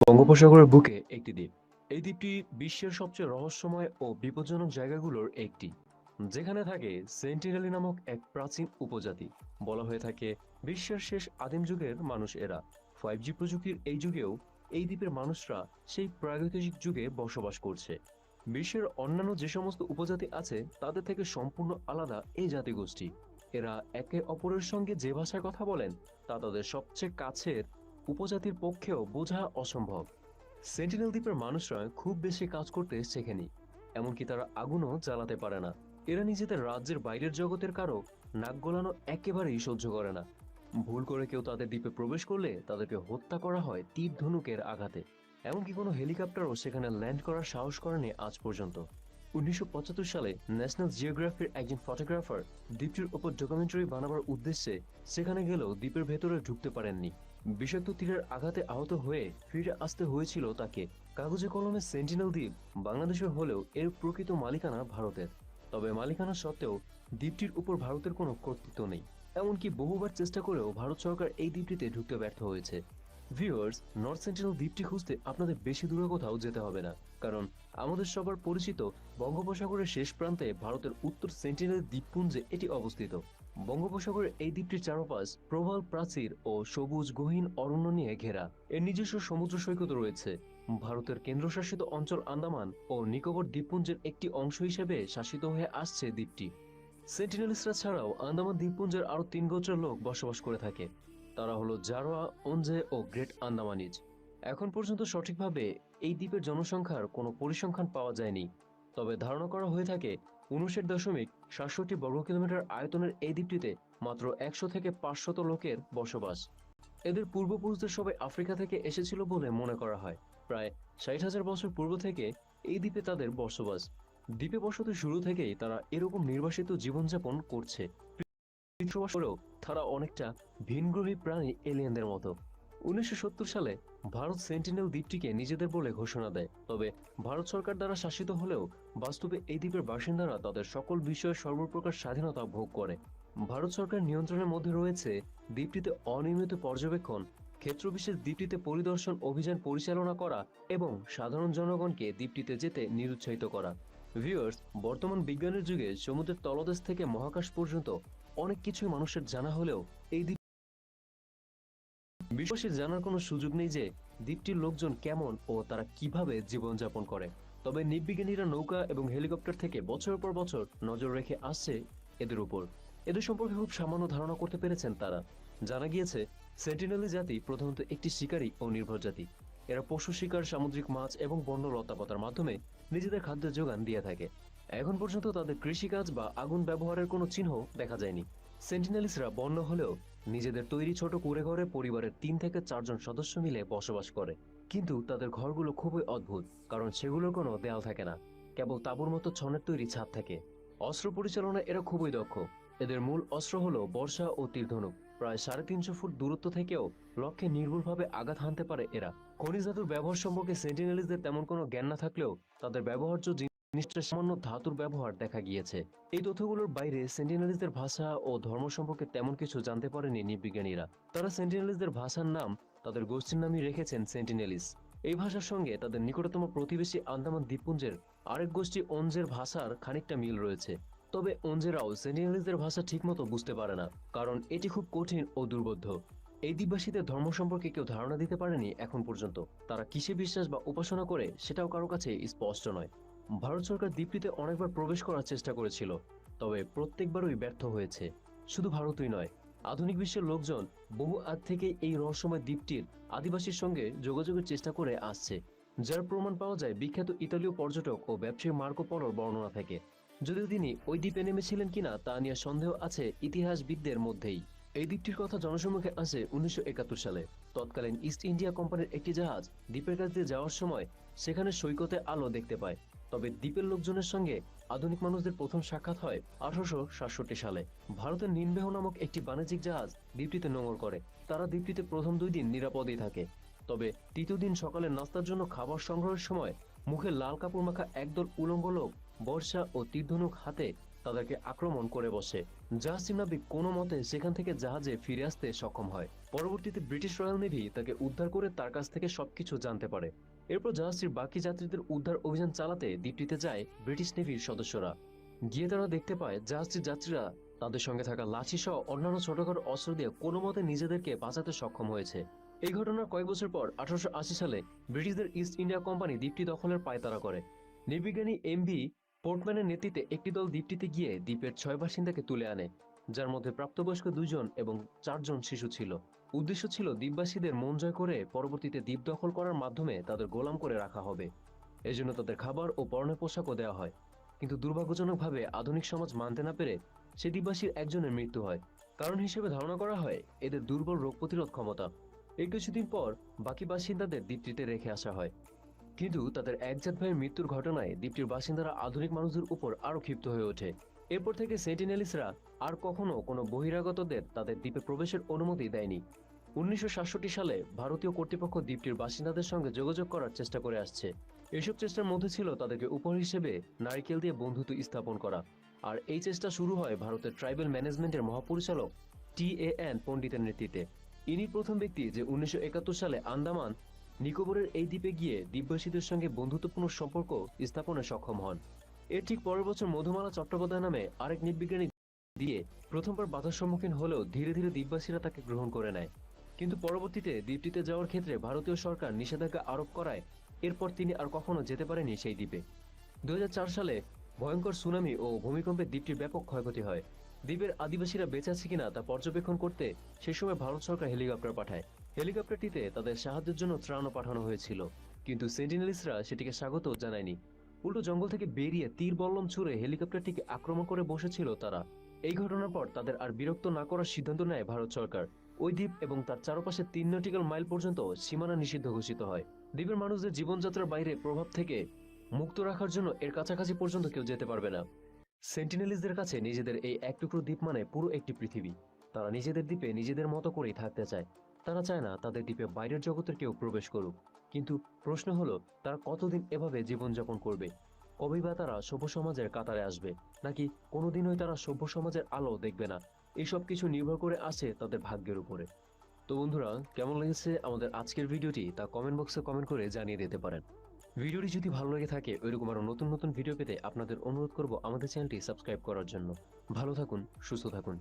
বঙ্গোপসাগরের বুকে একটি দ্বীপ। এই দ্বীপটি বিশ্বের সবচেয়ে রহস্যময় ও বিপজ্জনক জায়গাগুলোর একটি, যেখানে থাকে সেন্টিনেলি নামক এক প্রাচীন উপজাতি। বলা হয়ে থাকে বিশ্বের শেষ আদিম যুগের মানুষ এরা। 5G প্রযুক্তির এই যুগেও এই দ্বীপের মানুষরা সেই প্রাগৈতিহাসিক যুগে বসবাস করছে। বিশ্বের অন্যান্য যে সমস্ত উপজাতি আছে তাদের থেকে সম্পূর্ণ আলাদা এই জাতিগোষ্ঠী। এরা একে অপরের সঙ্গে যে ভাষায় কথা বলেন তা তাদের সবচেয়ে কাছের উপজাতির পক্ষেও বোঝা অসম্ভব। সেন্টিনেল দ্বীপের মানুষরা খুব বেশি কাজ করতে শেখেনি, এমনকি তারা আগুনও জ্বালাতে পারে না। এরা নিজেদের রাজ্যের বাইরের জগতের কারো নাক গলানো একেবারেই সহ্য করে না। ভুল করে কেউ তাদের দ্বীপে প্রবেশ করলে তাদেরকে হত্যা করা হয় তীর ধনুকের আঘাতে। এমনকি কোনো হেলিকপ্টারও সেখানে ল্যান্ড করার সাহস করেনি আজ পর্যন্ত। 1975 সালে ন্যাশনাল জিওগ্রাফির একজন ফটোগ্রাফার দ্বীপটির ওপর ডকুমেন্টারি বানাবার উদ্দেশ্যে সেখানে গেলেও দ্বীপের ভেতরে ঢুকতে পারেননি। বিষাক্ত তীরের আঘাতে আহত হয়ে ফিরে আসতে হয়েছিল তাকে। কাগজে কলমে সেন্টিনেল দ্বীপ বাংলাদেশের হলেও এর প্রকৃত মালিকানা ভারতের। তবে মালিকানা সত্ত্বেও দ্বীপটির উপর ভারতের কোনো কর্তৃত্ব নেই। এমনকি বহুবার চেষ্টা করেও ভারত সরকার এই দ্বীপটিতে ঢুকতে ব্যর্থ হয়েছে। ভিউয়ার্স, নর্থ সেন্টিনেল দ্বীপটি খুঁজতে আপনাদের বেশি দূরে কোথাও যেতে হবে না, কারণ আমাদের সবার পরিচিত বঙ্গোপসাগরের শেষ প্রান্তে ভারতের উত্তর সেন্টিনেল দ্বীপপুঞ্জে এটি অবস্থিত। বঙ্গোপসাগরের এই দ্বীপটির চারপাশ প্রবাল প্রাচীর ও সবুজ গহীন অরণ্য নিয়ে ঘেরা। এর নিজস্ব সমুদ্র সৈকত রয়েছে। ভারতের কেন্দ্রশাসিত অঞ্চল আন্দামান ও নিকোবর দ্বীপপুঞ্জের একটি অংশ হিসেবে শাসিত হয়ে আসছে দ্বীপটি। সেন্টিনেলিস্টরা ছাড়াও আন্দামান দ্বীপপুঞ্জের আরও 3 গোত্রের লোক বসবাস করে থাকে। তারা হলো জারোয়া, ওনজে ও গ্রেট আন্দামানিজ। এখন পর্যন্ত সঠিকভাবে এই দ্বীপের জনসংখ্যার কোনো পরিসংখ্যান পাওয়া যায়নি, তবে ধারণা করা হয়ে থাকে 59.67 বর্গ কিলোমিটার আয়তনের এই দ্বীপটিতে মাত্র 100 থেকে 500 লোকের বসবাস। এদের পূর্বপুরুষদের সবাই আফ্রিকা থেকে এসেছিল বলে মনে করা হয়। প্রায় 60,000 বছর পূর্ব থেকে এই দ্বীপে তাদের বসবাস। দ্বীপে বসতি শুরু থেকেই তারা এরকম নির্বাসিত জীবনযাপন করছে। বসবাস করেও তারা অনেকটা ভিনগ্রহী প্রাণী, এলিয়েনদের মতো। 1970 সালে ভারত সেন্টিনেল দ্বীপটিকে নিজেদের বলে ঘোষণা দেয়, তবে ভারত সরকার দ্বারা শাসিত হলেও বাস্তবে এই দ্বীপের বাসিন্দারা তাদের সকল বিষয়ে সর্বপ্রকার স্বাধীনতা ভোগ করে। ভারত সরকার নিয়ন্ত্রণের মধ্যে রয়েছে দ্বীপটিতে অনিয়মিত পর্যবেক্ষণ, ক্ষেত্রবিশেষ দ্বীপটিতে পরিদর্শন অভিযান পরিচালনা করা এবং সাধারণ জনগণকে দ্বীপটিতে যেতে নিরুৎসাহিত করা। ভিউয়ার্স, বর্তমান বিজ্ঞানের যুগে সমুদ্রের তলদেশ থেকে মহাকাশ পর্যন্ত অনেক কিছুই মানুষের জানা হলেও এই দ্বীপ বিশেষ জানার কোনো সুযোগ নেই যে দ্বীপটির লোকজন কেমন ও তারা কিভাবে জীবনযাপন করে। তবে নৃবিজ্ঞানীরা নৌকা এবং হেলিকপ্টার থেকে বছরের পর বছর নজর রেখে আসছে এদের উপর। এদের সম্পর্কে খুব সামান্য ধারণা করতে পেরেছেন তারা। জানা গিয়েছে সেন্টিনেলি জাতি প্রধানত একটি শিকারী ও নির্ভর জাতি। এরা পশু শিকার, সামুদ্রিক মাছ এবং বন্য লতাপাতার মাধ্যমে নিজেদের খাদ্যের যোগান দিয়ে থাকে। এখন পর্যন্ত তাদের কৃষিকাজ বা আগুন ব্যবহারের কোনো চিহ্ন দেখা যায়নি। সেন্টিনেলিসরা বন্য হলেও নিজেদের তৈরি ছোট কুঁড়েঘরে পরিবারের 3 থেকে 4 জন সদস্য মিলে বসবাস করে। কিন্তু তাদের ঘরগুলো খুবই অদ্ভুত, কারণ সেগুলোর কোনো দেয়াল থাকে না, কেবল তাঁবুর মতো ছনের তৈরি ছাদ থাকে। অস্ত্র পরিচালনায় এরা খুবই দক্ষ। এদের মূল অস্ত্র হলো বর্ষা ও তীরধনুক। প্রায় 350 ফুট দূরত্ব থেকেও লক্ষ্যে নির্ভুলভাবে আঘাত হানতে পারে এরা। খনিজ ধাতুর ব্যবহার সম্পর্কে সেন্টিনেলিসদের তেমন কোনো জ্ঞান না থাকলেও তাদের ব্যবহার্য জিনিসটার সামান্য ধাতুর ব্যবহার দেখা গিয়েছে। এই তথ্যগুলোর বাইরে সেন্টিনেলিসদের ভাষা ও ধর্ম সম্পর্কে তেমন কিছু জানতে পারেনি নৃবিজ্ঞানীরা। তারা সেন্টিনেলিসদের ভাষার নাম তাদের গোষ্ঠীর নামই রেখেছেন সেন্টিনেলিস। এই ভাষার সঙ্গে তাদের নিকটতম প্রতিবেশী আন্দামান দ্বীপপুঞ্জের আরেক গোষ্ঠী ওনজের ভাষার খানিকটা মিল রয়েছে। তবে ওনজেরাও সেন্টিনেলিসদের ভাষা ঠিকমতো বুঝতে পারে না, কারণ এটি খুব কঠিন ও দুর্বোধ্য। এই দ্বীপবাসীদের ধর্ম সম্পর্কে কেউ ধারণা দিতে পারেনি এখন পর্যন্ত। তারা কিসে বিশ্বাস বা উপাসনা করে সেটাও কারো কাছে স্পষ্ট নয়। ভারত সরকার দ্বীপটিতে অনেকবার প্রবেশ করার চেষ্টা করেছিল, তবে প্রত্যেকবারই ব্যর্থ হয়েছে। শুধু ভারতই নয়, আধুনিক বিশ্বের লোকজন বহু আগ থেকে এই রহস্যময় দ্বীপটির আদিবাসীর সঙ্গে যোগাযোগের চেষ্টা করে আসছে, যার প্রমাণ পাওয়া যায় বিখ্যাত ইতালীয় পর্যটক ও ব্যবসায়ী মার্কো পোলোর বর্ণনা থেকে। যদিও তিনি ওই দ্বীপে নেমেছিলেন কিনা তা নিয়ে সন্দেহ আছে ইতিহাসবিদদের মধ্যেই। এই দ্বীপটির কথা জনসম্মুখে আসে 1971 সালে। তৎকালীন ইস্ট ইন্ডিয়া কোম্পানির একটি জাহাজ দ্বীপের কাছ দিয়ে যাওয়ার সময় সেখানে সৈকতে আলো দেখতে পায়। তবে দ্বীপের লোকজনের সঙ্গে আধুনিক মানুষদের প্রথম সাক্ষাৎ হয় 1867 সালে। ভারতের নিনবেহ নামক একটি বাণিজ্যিক জাহাজ দ্বীপটিতে নোঙর করে। তারা দ্বীপটিতে প্রথম 2 দিন নিরাপদেই থাকে। তবে তৃতীয় দিন সকালে নাস্তার জন্য খাবার সংগ্রহের সময় মুখে লাল কাপড় মাখা একদল উলঙ্গ লোক বর্ষা ও তীরধনুক হাতে তাদেরকে আক্রমণ করে বসে। জাহাজটির নাবিক কোনো মতে সেখান থেকে জাহাজে ফিরে আসতে সক্ষম হয়। পরবর্তীতে ব্রিটিশ রয়্যাল নেভি তাকে উদ্ধার করে তার কাছ থেকে সবকিছু জানতে পারে। এরপর জাহাজটির বাকি যাত্রীদের উদ্ধার অভিযান চালাতে দ্বীপটিতে যায় ব্রিটিশ নেভির সদস্যরা। গিয়ে তারা দেখতে পায় জাহাজটির যাত্রীরা তাদের সঙ্গে থাকা লাঠি সহ অন্যান্য ছোটখাটো অস্ত্র দিয়ে কোনো মতে নিজেদেরকে বাঁচাতে সক্ষম হয়েছে। এই ঘটনার কয়েক বছর পর 1880 সালে ব্রিটিশদের ইস্ট ইন্ডিয়া কোম্পানি দ্বীপটি দখলের পায়তারা করে। নৃবিজ্ঞানী এমভি পোর্টম্যানের নেতৃত্বে একটি দল দ্বীপটিতে গিয়ে দ্বীপের 6 বাসিন্দাকে তুলে আনে, যার মধ্যে প্রাপ্তবয়স্ক 2 জন এবং 4 জন শিশু ছিল। উদ্দেশ্য ছিল দ্বীপবাসীদের মন জয় করে পরবর্তীতে দ্বীপ দখল করার মাধ্যমে তাদের গোলাম করে রাখা হবে। এজন্য তাদের খাবার ও পরনের পোশাকও দেওয়া হয়। কিন্তু দুর্ভাগ্যজনকভাবে আধুনিক সমাজ মানতে না পেরে সে দ্বীপবাসীর একজনের মৃত্যু হয়। কারণ হিসেবে ধারণা করা হয় এদের দুর্বল রোগ প্রতিরোধ ক্ষমতা। এর কিছুদিন পর বাকি বাসিন্দাদের দ্বীপটিতে রেখে আসা হয়। কিন্তু তাদের একজাত ভাইয়ের মৃত্যুর ঘটনায় দ্বীপটির বাসিন্দারা আধুনিক মানুষদের উপর আরো ক্ষিপ্ত হয়ে ওঠে। এরপর থেকে সেন্টিনেলিসরা আর কখনো কোনো বহিরাগতদের তাদের দ্বীপে প্রবেশের অনুমতি দেয়নি। 1967 সালে ভারতীয় কর্তৃপক্ষ দ্বীপটির বাসিন্দাদের সঙ্গে যোগাযোগ করার চেষ্টা করে আসছে। এসব চেষ্টার মধ্যে ছিল তাদেরকে উপহার হিসেবে নারিকেল দিয়ে বন্ধুত্ব স্থাপন করা। আর এই চেষ্টা শুরু হয় ভারতের ট্রাইবাল ম্যানেজমেন্টের মহাপরিচালক TAN পণ্ডিতের নেতৃত্বে। ইনি প্রথম ব্যক্তি যে 1971 সালে আন্দামান নিকোবরের এই দ্বীপে গিয়ে দ্বীপবাসীদের সঙ্গে বন্ধুত্বপূর্ণ সম্পর্ক স্থাপনে সক্ষম হন। এর ঠিক পরের বছর মধুমালা চট্টোপাধ্যায় নামে আরেক নৃবিজ্ঞানী দিয়ে প্রথমবার বাধার সম্মুখীন হলেও ধীরে ধীরে দ্বীপবাসীরা তাকে গ্রহণ করে নেয়। কিন্তু পরবর্তীতে দ্বীপটিতে যাওয়ার ক্ষেত্রে ভারতীয় সরকার নিষেধাজ্ঞা আরোপ করায় এরপর তিনি আর কখনো যেতে পারেনি সেই দ্বীপে। 2004 সালে ভয়ঙ্কর সুনামি ও ভূমিকম্পে দ্বীপটির ব্যাপক ক্ষয়ক্ষতি হয়। দ্বীপের আদিবাসীরা বেঁচে আছে কিনা তা পর্যবেক্ষণ করতে সেই সময় ভারত সরকার হেলিকপ্টার পাঠায়। হেলিকপ্টারটিতে তাদের সাহায্যের জন্য ত্রাণও পাঠানো হয়েছিল, কিন্তু সেন্টিনেলিসরা সেটিকে স্বাগত জানায়নি। উল্টো জঙ্গল থেকে বেরিয়ে তীর বল্লম ছুড়ে হেলিকপ্টারটিকে আক্রমণ করে বসেছিল তারা। এই ঘটনার পর তাদের আর বিরক্ত না করার সিদ্ধান্ত নেয় ভারত সরকার। ওই দ্বীপ এবং তার চারপাশে 3 নটিক্যাল মাইল পর্যন্ত সীমানা নিষিদ্ধ ঘোষিত হয়। দ্বীপের মানুষদের জীবনযাত্রার বাইরে প্রভাব থেকে মুক্ত রাখার জন্য এর কাছাকাছি পর্যন্ত কেউ যেতে পারবে না। সেন্টিনেলিসদের কাছে নিজেদের এই এক টুকরো দ্বীপ মানে পুরো একটি পৃথিবী। তারা নিজেদের দ্বীপে নিজেদের মতো করেই থাকতে চায়। তারা চায় না তাদের দ্বীপে বাইরের জগতের কেউ প্রবেশ করুক। কিন্তু প্রশ্ন হলো, তারা কতদিন এভাবে জীবনযাপন করবে? কবেই বা তারা সভ্য সমাজের কাতারে আসবে, নাকি কোনোদিনই তারা সভ্য সমাজের আলো দেখবে না? এইসব কিছু নির্ভর করে আছে তাদের ভাগ্যের উপরে। তো বন্ধুরা, কেমন লেগেছে আমাদের আজকের ভিডিওটি তা কমেন্ট বক্সে কমেন্ট করে জানিয়ে দিতে পারেন। ভিডিওটি যদি ভালো লেগে থাকে ওইরকম আরো নতুন নতুন ভিডিও পেতে আপনাদের অনুরোধ করব আমাদের চ্যানেলটি সাবস্ক্রাইব করার জন্য। ভালো থাকুন, সুস্থ থাকুন।